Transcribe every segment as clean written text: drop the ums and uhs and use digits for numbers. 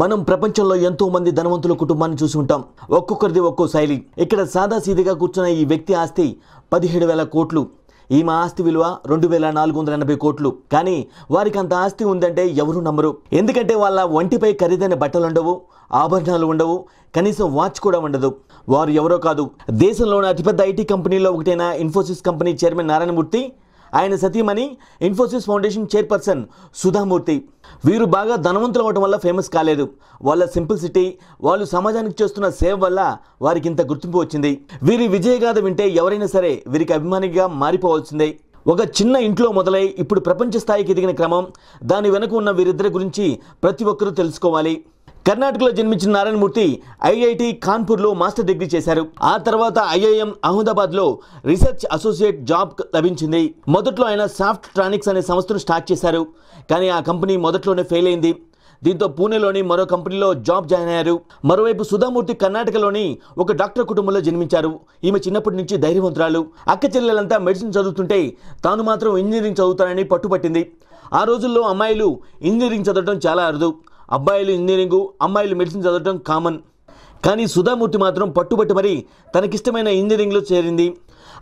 మనం ప్రపంచంలో ఎంతో మంది ధనవంతుల కుటుంబాన్ని చూసి ఉంటాం. ఒక్కొక్కరిది ఒక్కో శైలి. ఇక్కడ సాదా సీదిగా కూర్చున్న ఈ వ్యక్తి ఆస్తి 17,000 కోట్లు. ఈమె ఆస్తి విలువ 2,480 కోట్లు. కానీ వారికి అంత ఆస్తి ఉందంటే ఎవరు నమ్మరు. ఎందుకంటే వాళ్ళ ఒంటిపై ఖరీదైన బట్టలు ఉండవు, ఆభరణాలు ఉండవు, కనీసం వాచ్ కూడా ఉండదు. వారు ఎవరో కాదు, దేశంలోని అతిపెద్ద ఐటీ కంపెనీలో ఒకటైన ఇన్ఫోసిస్ కంపెనీ చైర్మన్ నారాయణమూర్తి, ఆయన సతీమణి ఇన్ఫోసిస్ ఫౌండేషన్ చైర్పర్సన్ సుధామూర్తి. వీరు బాగా ధనవంతులు అవ్వడం వల్ల ఫేమస్ కాలేదు. వాళ్ళ సింప్లిసిటీ, వాళ్ళు సమాజానికి చేస్తున్న సేవ వల్ల వారికి ఇంత గుర్తింపు వచ్చింది. వీరి విజయగాథ వింటే ఎవరైనా సరే వీరికి అభిమానిగా మారిపోవాల్సిందే. ఒక చిన్న ఇంట్లో మొదలై ఇప్పుడు ప్రపంచ స్థాయికి ఎదిగిన క్రమం, దాని వెనుక ఉన్న వీరిద్దరి గురించి ప్రతి ఒక్కరూ తెలుసుకోవాలి. కర్ణాటకలో జన్మించిన నారాయణమూర్తి ఐఐటి కాన్పూర్లో మాస్టర్ డిగ్రీ చేశారు. ఆ తర్వాత ఐఐఎం అహ్మదాబాద్లో రీసెర్చ్ అసోసియేట్ జాబ్ లభించింది. మొదట్లో ఆయన సాఫ్ట్ ట్రానిక్స్ అనే సంస్థను స్టార్ట్ చేశారు. కానీ ఆ కంపెనీ మొదట్లోనే ఫెయిల్ అయింది. దీంతో పూణేలోని మరో కంపెనీలో జాబ్ జాయిన్ అయ్యారు. మరోవైపు సుధామూర్తి కర్ణాటకలోని ఒక డాక్టర్ కుటుంబంలో జన్మించారు. ఈమె చిన్నప్పటి నుంచి ధైర్యవంతురాలు. అక్క చెల్లెలంతా మెడిసిన్ చదువుతుంటే తాను మాత్రం ఇంజనీరింగ్ చదువుతానని పట్టుపట్టింది. ఆ రోజుల్లో అమ్మాయిలు ఇంజనీరింగ్ చదవడం చాలా అరుదు. అబ్బాయిలు ఇంజనీరింగు, అమ్మాయిలు మెడిసిన్ చదవడం కామన్. కానీ సుధామూర్తి మాత్రం పట్టుబట్టి మరీ తనకిష్టమైన ఇంజనీరింగ్లో చేరింది.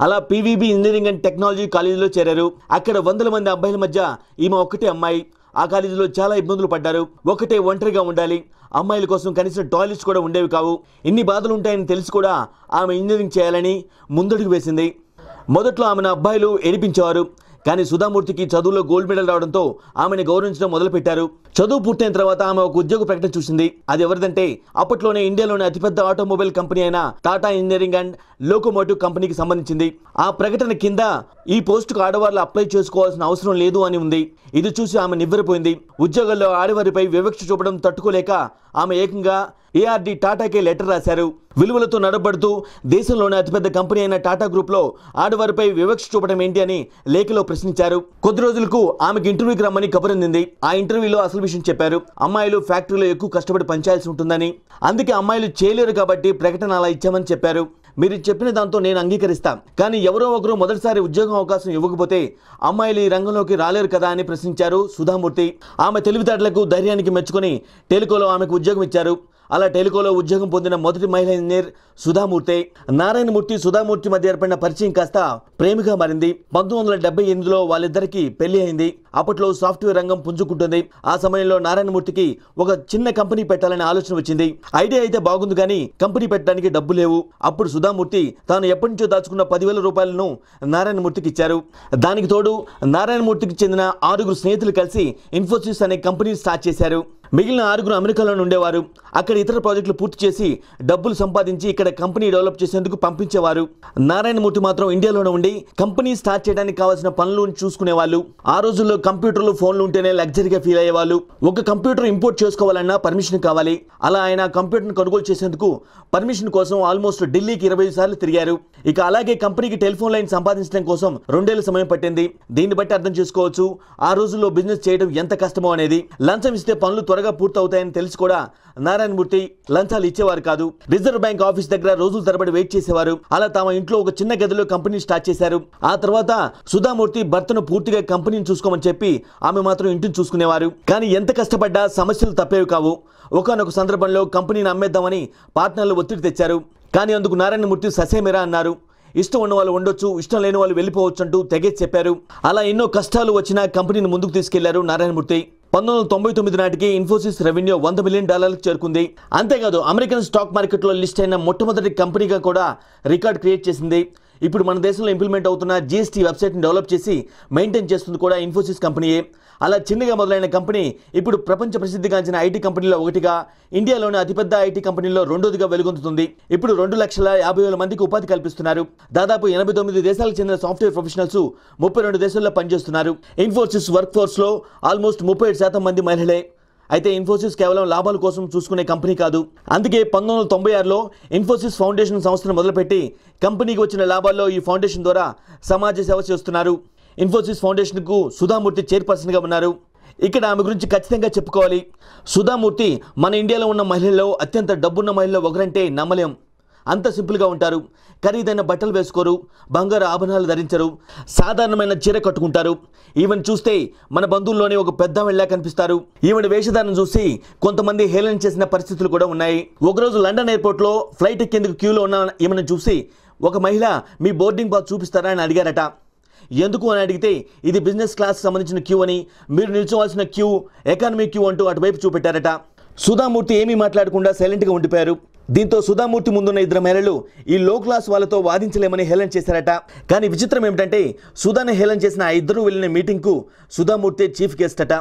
అలా పీవీబీ ఇంజనీరింగ్ అండ్ టెక్నాలజీ కాలేజీలో చేరారు. అక్కడ 100 మంది అబ్బాయిల మధ్య ఈమె ఒక్కటే అమ్మాయి. ఆ కాలేజీలో చాలా ఇబ్బందులు పడ్డారు. ఒకటే ఒంటరిగా ఉండాలి. అమ్మాయిల కోసం కనీసం టాయిలెట్స్ కూడా ఉండేవి కావు. ఇన్ని బాధలు ఉంటాయని తెలిసి కూడా ఆమె ఇంజనీరింగ్ చేయాలని ముందడుగు వేసింది. మొదట్లో ఆమెను అబ్బాయిలు ఏడిపించేవారు. కానీ సుధామూర్తికి చదువులో గోల్డ్ మెడల్ రావడంతో ఆమెను గౌరవించడం మొదలుపెట్టారు. చదువు పూర్తయిన తర్వాత ఆమె ఒక ఉద్యోగ ప్రకటన చూసింది. అది ఎవరిదంటే అప్పట్లోనే ఇండియాలోని అతిపెద్ద ఆటోమొబైల్ కంపెనీ అయిన టాటా ఇంజనీరింగ్ అండ్ లోకోమోటివ్ కంపెనీకి సంబంధించింది. ఆ ప్రకటన కింద ఈ పోస్టుకు ఆడవాళ్ళు అప్లై చేసుకోవాల్సిన అవసరం లేదు అని ఉంది. ఇది చూసి ఆమె నివ్వెరపోయింది. ఉద్యోగాల్లో ఆడవారిపై వివక్ష చూపడం తట్టుకోలేక ఆమె ఏకంగా ఏఆర్డి టాటాకే లెటర్ రాశారు. విలువలతో నడబడుతూ దేశంలోని అతిపెద్ద కంపెనీ అయిన టాటా గ్రూప్లో ఆడవారిపై వివక్ష చూపడం ఏంటి అని లేఖలో ప్రశ్నించారు. కొద్ది రోజులకు ఆమెకు ఇంటర్వ్యూకి రమ్మని కబురందింది. ఆ ఇంటర్వ్యూలో అసలు విషయం చెప్పారు. అమ్మాయిలు ఫ్యాక్టరీలో ఎక్కువ కష్టపడి పనిచేయాల్సి ఉంటుందని, అందుకే అమ్మాయిలు చేయలేరు కాబట్టి ప్రకటన అలా ఇచ్చామని చెప్పారు. మీరు చెప్పిన దాంతో నేను అంగీకరిస్తా. కానీ ఎవరో ఒకరు మొదటిసారి ఉద్యోగం అవకాశం ఇవ్వకపోతే అమ్మాయిలు ఈ రంగంలోకి రాలేరు కదా అని ప్రశ్నించారు సుధామూర్తి. ఆమె తెలివితేటలకు ధైర్యానికి మెచ్చుకొని టెలికోలో ఆమెకు ఉద్యోగం ఇచ్చారు. అలా టెలికోలో ఉద్యోగం పొందిన మొదటి మహిళా ఇంజనీర్ సుధామూర్తి. నారాయణమూర్తి సుధామూర్తి మధ్య ఏర్పడిన పరిచయం కాస్త ప్రేమగా మారింది. 1978లో వాళ్ళిద్దరికి పెళ్లి అయింది. అప్పట్లో సాఫ్ట్వేర్ రంగం పుంజుకుంటుంది. ఆ సమయంలో నారాయణమూర్తికి ఒక చిన్న కంపెనీ పెట్టాలనే ఆలోచన వచ్చింది. ఐడియా అయితే బాగుంది కానీ కంపెనీ పెట్టడానికి డబ్బు లేవు. అప్పుడు సుధామూర్తి తాను ఎప్పటి నుంచో దాచుకున్న 10,000 రూపాయలను నారాయణమూర్తికి ఇచ్చారు. దానికి తోడు నారాయణమూర్తికి చెందిన 6 స్నేహితులు కలిసి ఇన్ఫోసిస్ అనే కంపెనీ స్టార్ట్ చేశారు. మిగిలిన 6 అమెరికాలో ఉండేవారు. అక్కడ ఇతర ప్రాజెక్టులు పూర్తి చేసి డబ్బులు సంపాదించి ఇక్కడ కంపెనీ డెవలప్ చేసేందుకు పంపించేవారు. నారాయణమూర్తి మాత్రం ఇండియాలోనే ఉండి కంపెనీ స్టార్ట్ చేయడానికి కావాల్సిన పనులు చూసుకునేవాళ్ళు. ఆ రోజుల్లో కంప్యూటర్లు, ఫోన్లు ఉంటేనే లగ్జరీగా ఫీల్ అయ్యేవాళ్ళు. ఒక కంప్యూటర్ ఇంపోర్ట్ చేసుకోవాలన్నా పర్మిషన్ కావాలి. అలా ఆయన కంప్యూటర్ను కొనుగోలు చేసేందుకు పర్మిషన్ కోసం ఆల్మోస్ట్ ఢిల్లీకి 25 సార్లు తిరిగారు. ఇక అలాగే కంపెనీకి టెలిఫోన్ లైన్ సంపాదించడం కోసం 2 ఏళ్ల సమయం పట్టింది. దీన్ని బట్టి అర్థం చేసుకోవచ్చు ఆ రోజుల్లో బిజినెస్ చేయడం ఎంత కష్టమో అనేది. లంచం ఇస్తే పనులు త్వరగా పూర్తవుతాయని తెలిసి కూడా నారాయణమూర్తి లంచాలు ఇచ్చేవారు కాదు. రిజర్వ్ బ్యాంక్ ఆఫీస్ దగ్గర రోజుల తరబడి వెయిట్ చేసేవారు. అలా తమ ఇంట్లో ఒక చిన్న గదిలో కంపెనీ స్టార్ట్ చేశారు. ఆ తర్వాత సుధామూర్తి భర్తను పూర్తిగా కంపెనీని చూసుకోమని చెప్పి ఆమె మాత్రం ఇంటిని చూసుకునేవారు. కానీ ఎంత కష్టపడ్డా సమస్యలు తప్పేవి కావు. ఒకానొక సందర్భంలో కంపెనీని అమ్మేద్దామని పార్ట్నర్లు ఒత్తిడి తెచ్చారు. కానీ అందుకు నారాయణమూర్తి ససేమిరా అన్నారు. ఇష్టం ఉన్న వాళ్ళు ఉండొచ్చు, ఇష్టం లేని వాళ్ళు వెళ్ళిపోవచ్చు అంటూ తెగేసి చెప్పారు. అలా ఎన్నో కష్టాలు వచ్చినా కంపెనీని ముందుకు తీసుకెళ్లారు నారాయణమూర్తి. 1999 నాటికి ఇన్ఫోసిస్ రెవెన్యూ $100 మిలియన్ చేరుకుంది. అంతేకాదు అమెరికన్ స్టాక్ మార్కెట్లో లిస్ట్ అయిన మొట్టమొదటి కంపెనీగా కూడా రికార్డ్ క్రియేట్ చేసింది. ఇప్పుడు మన దేశంలో ఇంప్లిమెంట్ అవుతున్న జీఎస్టీ వెబ్సైట్ని డెవలప్ చేసి మెయింటైన్ చేస్తుంది కూడా ఇన్ఫోసిస్ కంపెనీయే. అలా చిన్నగా మొదలైన కంపెనీ ఇప్పుడు ప్రపంచ ప్రసిద్ధిగాంచిన ఐటీ కంపెనీలో ఒకటిగా, ఇండియాలోని అతిపెద్ద ఐటీ కంపెనీలో రెండోదిగా వెలుగొందుతుంది. ఇప్పుడు 2,50,000 మందికి ఉపాధి కల్పిస్తున్నారు. దాదాపు 89 దేశాలకు చెందిన సాఫ్ట్వేర్ ప్రొఫెషనల్స్ 32 దేశాల్లో పనిచేస్తున్నారు. ఇన్ఫోసిస్ వర్క్ ఫోర్స్లో ఆల్మోస్ట్ 37% మంది మహిళలే. అయితే ఇన్ఫోసిస్ కేవలం లాభాల కోసం చూసుకునే కంపెనీ కాదు. అందుకే 1996లో ఇన్ఫోసిస్ ఫౌండేషన్ సంస్థను మొదలుపెట్టి కంపెనీకి వచ్చిన లాభాల్లో ఈ ఫౌండేషన్ ద్వారా సమాజ సేవ చేస్తున్నారు. ఇన్ఫోసిస్ ఫౌండేషన్కు సుధామూర్తి చైర్పర్సన్గా ఉన్నారు. ఇక్కడ ఆమె గురించి ఖచ్చితంగా చెప్పుకోవాలి. సుధామూర్తి మన ఇండియాలో ఉన్న మహిళల్లో అత్యంత డబ్బున్న మహిళల్లో ఒకరంటే నమ్మలేం. అంత సింపుల్గా ఉంటారు. ఖరీదైన బట్టలు వేసుకోరు, బంగారు ఆభరణాలు ధరించరు, సాధారణమైన చీర కట్టుకుంటారు. ఈమెను చూస్తే మన బంధువుల్లోనే ఒక పెద్ద వెళ్ళా కనిపిస్తారు. ఈమెను వేషధారణ చూసి కొంతమంది హేళన చేసిన పరిస్థితులు కూడా ఉన్నాయి. ఒకరోజు లండన్ ఎయిర్పోర్ట్లో ఫ్లైట్ ఎక్కేందుకు క్యూలో ఉన్న ఈమెను చూసి ఒక మహిళ మీ బోర్డింగ్ పాస్ చూపిస్తారా అని అడిగారట. ఎందుకు అని అడిగితే ఇది బిజినెస్ క్లాస్ సంబంధించిన క్యూ అని, మీరు నిల్చోవాల్సిన క్యూ ఎకానమీ క్యూ అంటూ అటువైపు చూపెట్టారట. సుధామూర్తి ఏమీ మాట్లాడకుండా సైలెంట్గా ఉండిపోయారు. దీంతో సుధామూర్తి ముందున్న ఇద్దరు మహిళలు ఈ లో క్లాస్ వాళ్ళతో వాదించలేమని హేళన చేశారట. కానీ విచిత్రం ఏమిటంటే సుధాని హేళన చేసిన ఆ ఇద్దరు వెళ్ళిన మీటింగ్కు సుధామూర్తి చీఫ్ గెస్ట్ అట.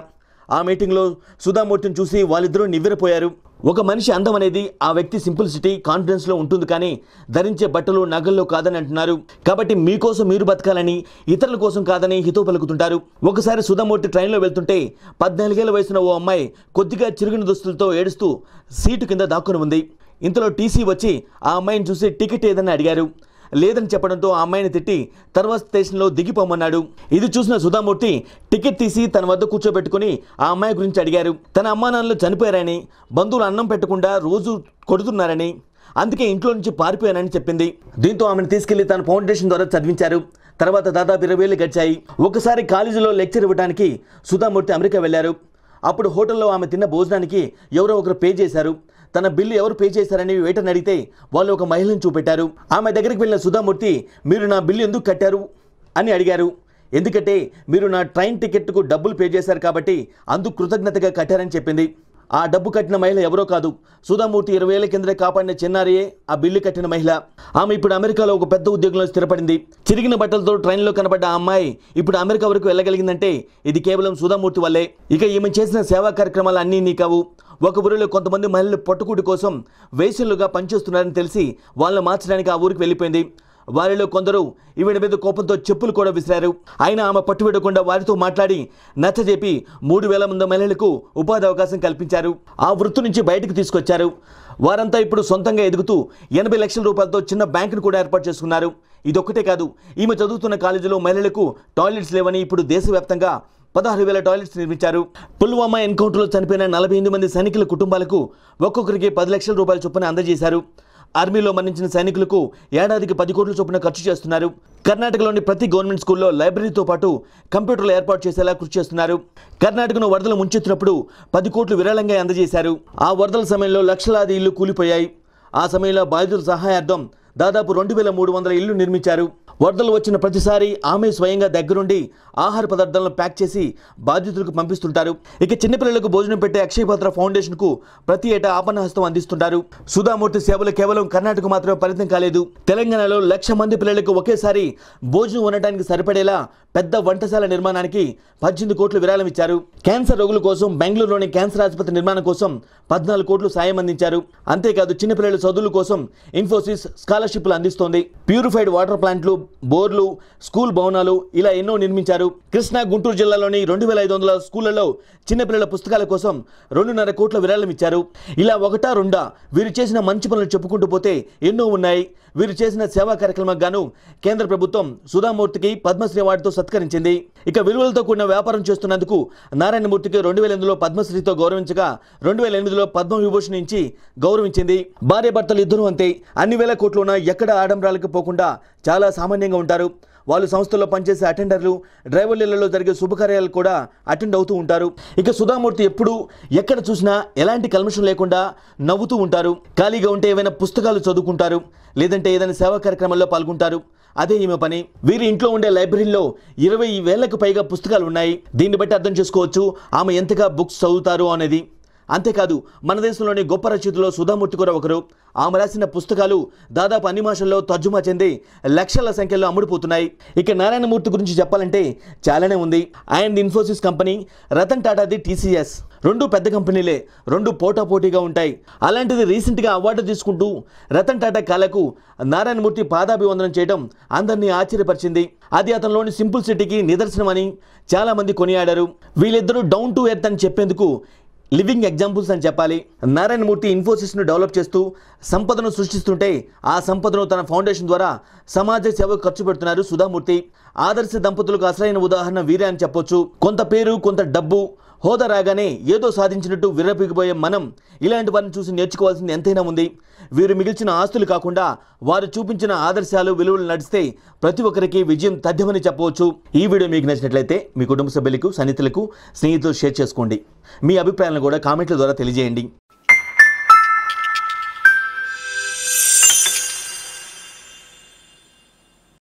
ఆ మీటింగ్లో సుధామూర్తిని చూసి వాళ్ళిద్దరూ నివ్వెరపోయారు. ఒక మనిషి అందం అనేది ఆ వ్యక్తి సింప్లిసిటీ, కాన్ఫిడెన్స్లో ఉంటుంది, కానీ ధరించే బట్టలు, నగల్లో కాదని అంటున్నారు. కాబట్టి మీకోసం మీరు బతకాలని, ఇతరుల కోసం కాదని హితో పలుకుతుంటారు. ఒకసారి సుధామూర్తి ట్రైన్లో వెళ్తుంటే 14 ఏళ్ల వయసున్న ఓ అమ్మాయి కొద్దిగా చిరిగిన దుస్తులతో ఏడుస్తూ సీటు కింద దాక్కుని ఉంది. ఇంతలో టీసీ వచ్చి ఆ అమ్మాయిని చూసి టికెట్ ఏదని అడిగారు. లేదని చెప్పడంతో ఆ అమ్మాయిని తిట్టి తర్వాత స్టేషన్లో దిగిపోమన్నాడు. ఇది చూసిన సుధామూర్తి టికెట్ తీసి తన వద్ద కూర్చోబెట్టుకుని ఆ అమ్మాయి గురించి అడిగారు. తన అమ్మానాన్నలు చనిపోయారని, బంధువులు అన్నం పెట్టకుండా రోజు కొడుతున్నారని, అందుకే ఇంట్లో నుంచి పారిపోయానని చెప్పింది. దీంతో ఆమెను తీసుకెళ్లి తన ఫౌండేషన్ ద్వారా చదివించారు. తర్వాత దాదాపు 20 ఏళ్ళు గడిచాయి. ఒకసారి కాలేజీలో లెక్చర్ ఇవ్వడానికి సుధామూర్తి అమెరికా వెళ్లారు. అప్పుడు హోటల్లో ఆమె తిన్న భోజనానికి ఎవరో ఒకరు పే చేశారు. తన బిల్లు ఎవరు పే చేశారని వెయిటర్ని అడిగితే వాళ్ళు ఒక మహిళను చూపెట్టారు. ఆమె దగ్గరికి వెళ్ళిన సుధామూర్తి మీరు నా బిల్లు ఎందుకు కట్టారు అని అడిగారు. ఎందుకంటే మీరు నా ట్రైన్ టికెట్కు డబ్బులు పే చేశారు కాబట్టి అందుకు కృతజ్ఞతగా కట్టారని చెప్పింది. ఆ డబ్బు కట్టిన మహిళ ఎవరో కాదు, సుధామూర్తి 20 ఏళ్ల కిందనే కాపాడిన చిన్నారియే ఆ బిల్లు కట్టిన మహిళ. ఆమె ఇప్పుడు అమెరికాలో ఒక పెద్ద ఉద్యోగంలో స్థిరపడింది. చిరిగిన బట్టలతో ట్రైన్లో కనబడ్డ ఆ అమ్మాయి ఇప్పుడు అమెరికా వరకు వెళ్ళగలిగిందంటే ఇది కేవలం సుధామూర్తి వల్లే. ఇక ఈమె చేసిన సేవా కార్యక్రమాలు అన్నీ నీకావు. ఒక ఊరిలో కొంతమంది మహిళలు పట్టుకూటి కోసం వేసలుగా పనిచేస్తున్నారని తెలిసి వాళ్ళని మార్చడానికి ఆ ఊరికి వెళ్ళిపోయింది. వారిలో కొందరు ఈవిడ మీద కోపంతో చెప్పులు కూడా విసిరారు. అయినా ఆమె పట్టుబెట్టకుండా వారితో మాట్లాడి నచ్చజెప్పి 3000 మంది మహిళలకు ఉపాధి అవకాశం కల్పించారు. ఆ వృత్తి నుంచి బయటకు తీసుకొచ్చారు. వారంతా ఇప్పుడు సొంతంగా ఎదుగుతూ 80 లక్షల రూపాయలతో చిన్న బ్యాంకును కూడా ఏర్పాటు చేసుకున్నారు. ఇదొక్కటే కాదు, ఈమె చదువుతున్న కాలేజీలో మహిళలకు టాయిలెట్స్ లేవని ఇప్పుడు దేశవ్యాప్తంగా 16,000 టాయిలెట్స్ నిర్మించారు. పుల్వామా ఎన్కౌంటర్లో చనిపోయిన 48 మంది సైనికుల కుటుంబాలకు ఒక్కొక్కరికి 10 లక్షల రూపాయల చొప్పున అందజేశారు. ఆర్మీలో మరణించిన సైనికులకు ఏడాదికి 10 కోట్ల చొప్పున ఖర్చు చేస్తున్నారు. కర్ణాటకలోని ప్రతి గవర్నమెంట్ స్కూల్లో లైబ్రరీతో పాటు కంప్యూటర్లు ఏర్పాటు చేసేలా కృషి చేస్తున్నారు. కర్ణాటకను వరదలు ముంచెత్తినప్పుడు 10 కోట్లు విరాళంగా అందజేశారు. ఆ వరదల సమయంలో లక్షలాది ఇళ్లు కూలిపోయాయి. ఆ సమయంలో బాధితుల సహాయార్థం దాదాపు 2300 ఇళ్లు నిర్మించారు. వరదలు వచ్చిన ప్రతిసారి ఆమె స్వయంగా దగ్గరుండి ఆహార పదార్థాలను ప్యాక్ చేసి బాధితులకు పంపిస్తుంటారు. ఇక చిన్నపిల్లలకు భోజనం పెట్టే అక్షయపాత్ర ఫౌండేషన్కు ప్రతి ఏటా ఆపన్నహస్తం అందిస్తుంటారు. సుధామూర్తి సేవలు కేవలం కర్ణాటక మాత్రమే పరిమితం కాలేదు. తెలంగాణలో 1,00,000 మంది పిల్లలకు ఒకేసారి భోజనం ఉండటానికి సరిపడేలా పెద్ద వంటశాల నిర్మాణానికి 18 కోట్లు విరాళం ఇచ్చారు. క్యాన్సర్ రోగుల కోసం బెంగళూరులోని క్యాన్సర్ ఆసుపత్రి నిర్మాణం కోసం 14 కోట్లు సాయం అందించారు. అంతేకాదు చిన్నపిల్లల చదువుల కోసం ఇన్ఫోసిస్ స్కాలర్షిప్లు అందిస్తోంది. ప్యూరిఫైడ్ వాటర్ ప్లాంట్లు, బోర్లు, స్కూల్ భవనాలు ఇలా ఎన్నో నిర్మించారు. కృష్ణా, గుంటూరు జిల్లాలోని 2500 స్కూళ్లలో చిన్నపిల్లల పుస్తకాల కోసం 2.5 కోట్ల విరాళం ఇచ్చారు. ఇలా ఒకటా రెండా వీరు చేసిన మంచి పనులు చెప్పుకుంటూ పోతే ఎన్నో ఉన్నాయి. వీరు చేసిన సేవా కార్యక్రమాలకు గాను కేంద్ర ప్రభుత్వం సుధామూర్తికి పద్మశ్రీ అవార్డుతో సత్కరించింది. ఇక విలువలతో కూడిన వ్యాపారం చేస్తున్నందుకు నారాయణమూర్తికి 2008లో పద్మశ్రీతో గౌరవించగా 2008లో పద్మవిభూషణ్ ఇచ్చి గౌరవించింది. భార్యాభర్తలు ఇద్దరూ అంతే. అన్ని వేల కోట్లు ఉన్నా ఎక్కడ ఆడంబరాలకు పోకుండా చాలా సామాన్యంగా ఉంటారు. వాళ్ళు సంస్థల్లో పనిచేసే అటెండర్లు, డ్రైవర్లలో జరిగే శుభకార్యాలు కూడా అటెండ్ అవుతూ ఉంటారు. ఇక సుధామూర్తి ఎప్పుడు ఎక్కడ చూసినా ఎలాంటి కల్మషం లేకుండా నవ్వుతూ ఉంటారు. ఖాళీగా ఉంటే ఏవైనా పుస్తకాలు చదువుకుంటారు, లేదంటే ఏదైనా సేవా కార్యక్రమాల్లో పాల్గొంటారు. అదే ఈమె పని. వీరి ఇంట్లో ఉండే లైబ్రరీలో 20,000కు పైగా పుస్తకాలు ఉన్నాయి. దీన్ని బట్టి అర్థం చేసుకోవచ్చు ఆమె ఎంతగా బుక్స్ చదువుతారు అనేది. అంతేకాదు మన దేశంలోని గొప్ప రచయితలో సుధామూర్తి కూడా ఒకరు. ఆమె రాసిన పుస్తకాలు దాదాపు అన్ని భాషల్లో తర్జుమా చెంది లక్షల సంఖ్యలో అమ్ముడుపోతున్నాయి. ఇక నారాయణమూర్తి గురించి చెప్పాలంటే చాలానే ఉంది. ఆయన ఇన్ఫోసిస్ కంపెనీ, రతన్ టాటాది టీసీఎస్. 2 పెద్ద కంపెనీలే, 2 పోటాపోటీగా ఉంటాయి. అలాంటిది రీసెంట్గా అవార్డు తీసుకుంటూ రతన్ టాటా కాలకు నారాయణమూర్తి పాదాభివందనం చేయడం అందరినీ ఆశ్చర్యపరిచింది. అది అతనిలోని సింపుల్ సిటీకి నిదర్శనమని చాలామంది కొనియాడారు. వీళ్ళిద్దరూ డౌన్ టు ఎర్త్ అని చెప్పేందుకు లివింగ్ ఎగ్జాంపుల్స్ అని చెప్పాలి. నారాయణమూర్తి ఇన్ఫోసిస్ను డెవలప్ చేస్తూ సంపదను సృష్టిస్తుంటే ఆ సంపదను తన ఫౌండేషన్ ద్వారా సమాజ సేవకు ఖర్చు పెడుతున్నారు సుధామూర్తి. ఆదర్శ దంపతులకు అసలైన ఉదాహరణ వీరే అని చెప్పొచ్చు. కొంత పేరు, కొంత డబ్బు, హోదా రాగానే ఏదో సాధించినట్టు విర్రపీగిపోయే మనం ఇలాంటి వారిని చూసి నేర్చుకోవాల్సింది ఎంతైనా ఉంది. వీరు మిగిల్చిన ఆస్తులు కాకుండా వారు చూపించిన ఆదర్శాలు విలువలు నడిస్తే ప్రతి ఒక్కరికి విజయం తథ్యమని చెప్పవచ్చు. ఈ వీడియో మీకు నచ్చినట్లయితే మీ కుటుంబ సభ్యులకు, సన్నిహితులకు, స్నేహితులు షేర్ చేసుకోండి. మీ అభిప్రాయాలను కూడా కామెంట్ల ద్వారా తెలియజేయండి.